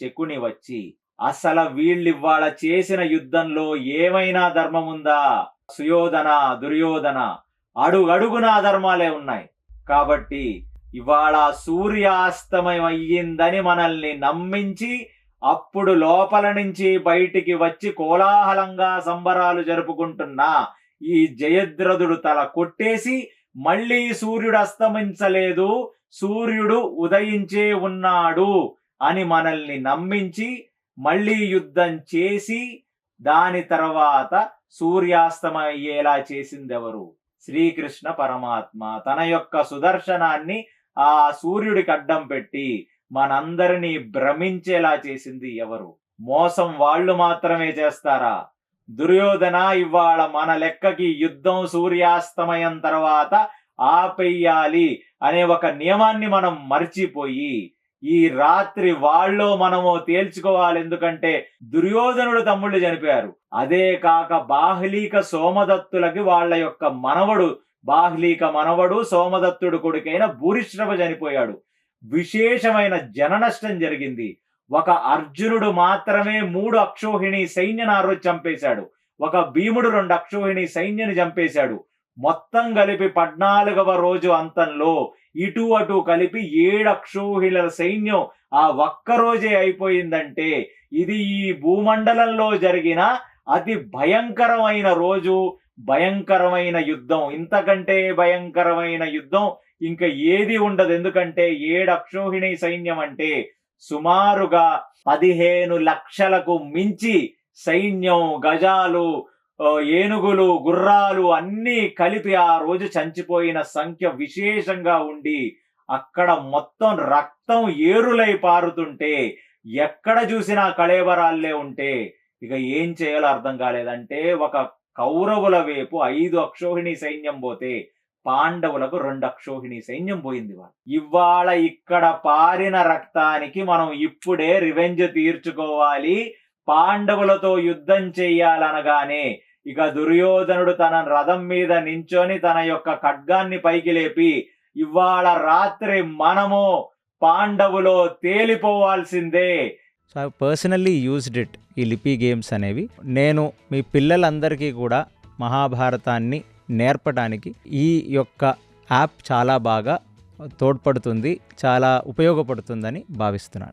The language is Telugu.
శకుని వచ్చి, అసలు వీళ్ళివ్వాళ చేసిన యుద్ధంలో ఏమైనా ధర్మముందా? సుయోధన, దుర్యోధన అడుగడుగునా అధర్మాలే ఉన్నాయి. కాబట్టి ఇవాళ సూర్యాస్తమయం అయ్యిందని మనల్ని నమ్మించి, అప్పుడు లోపల నుంచి బయటికి వచ్చి కోలాహలంగా సంబరాలు జరుపుకుంటున్న ఈ జయద్రథుడు తల కొట్టేసి, మళ్ళీ సూర్యుడు అస్తమించలేదు, సూర్యుడు ఉదయించే ఉన్నాడు అని మనల్ని నమ్మించి మళ్ళీ యుద్ధం చేసి దాని తర్వాత సూర్యాస్తమయ్యేలా చేసిందెవరు? శ్రీకృష్ణ పరమాత్మ తన యొక్క సుదర్శనాన్ని ఆ సూర్యుడికి అడ్డం పెట్టి మనందరినీ భ్రమించేలా చేసింది ఎవరు? మోసం వాళ్ళు మాత్రమే చేస్తారా? దుర్యోధన, ఇవాళ మన లెక్కకి యుద్ధం సూర్యాస్తమయం తర్వాత ఆపేయాలి అనే ఒక నియమాన్ని మనం మర్చిపోయి ఈ రాత్రి వాళ్ళో మనమో తేల్చుకోవాలి. ఎందుకంటే దుర్యోధనుడు తమ్ముళ్ళు చనిపోయారు. అదే కాక బాహ్లీక సోమదత్తులకి వాళ్ళ యొక్క మనవడు, బాహ్లీక మనవడు సోమదత్తుడు కొడుకైన భూరిశ్రవ చనిపోయాడు. విశేషమైన జననష్టం జరిగింది. ఒక అర్జునుడు మాత్రమే 3 అక్షోహిణి సైన్యాన్ని ఆ రోజు చంపేశాడు. ఒక భీముడు 2 అక్షోహిణి సైన్యాన్ని చంపేశాడు. మొత్తం కలిపి 14వ రోజు అంతంలో ఇటు అటు కలిపి 7 అక్షోహిణుల సైన్యం ఆ ఒక్కరోజే అయిపోయిందంటే ఇది ఈ భూమండలంలో జరిగిన అతి భయంకరమైన రోజు, భయంకరమైన యుద్ధం. ఇంతకంటే భయంకరమైన యుద్ధం ఇంకా ఏది ఉండదు. ఎందుకంటే 7 అక్షోహిణి సైన్యం అంటే సుమారుగా 15 లక్షలకు మించి సైన్యం, గజాలు, ఏనుగులు, గుర్రాలు అన్నీ కలిపి ఆ రోజు చంచిపోయిన సంఖ్య విశేషంగా ఉండి అక్కడ మొత్తం రక్తం ఏరులై పారుతుంటే ఎక్కడ చూసినా కళేబరాల్లే ఉంటే ఇక ఏం చేయాలో అర్థం కాలేదంటే ఒక కౌరవుల వైపు 5 అక్షోహిణి సైన్యం పోతే పాండవులకు 2 అక్షోహిణి సైన్యం పోయింది. ఇవాళ ఇక్కడ పారిన రక్తానికి మనం ఇప్పుడే రివెంజ్ తీర్చుకోవాలి, పాండవులతో యుద్ధం చెయ్యాలనగానే ఇక దుర్యోధనుడు తన రథం మీద నించొని తన యొక్క ఖడ్గాన్ని పైకి లేపి ఇవాళ రాత్రి మనము పాండవులో తేలిపోవాల్సిందే. So I personally used it, ఈ లిపి గేమ్స్ అనేవి. నేను మీ పిల్లలందరికీ కూడా మహాభారతాన్ని నేర్పడానికి ఈ యొక్క యాప్ చాలా బాగా తోడ్పడుతుంది, చాలా ఉపయోగపడుతుందని భావిస్తున్నాను.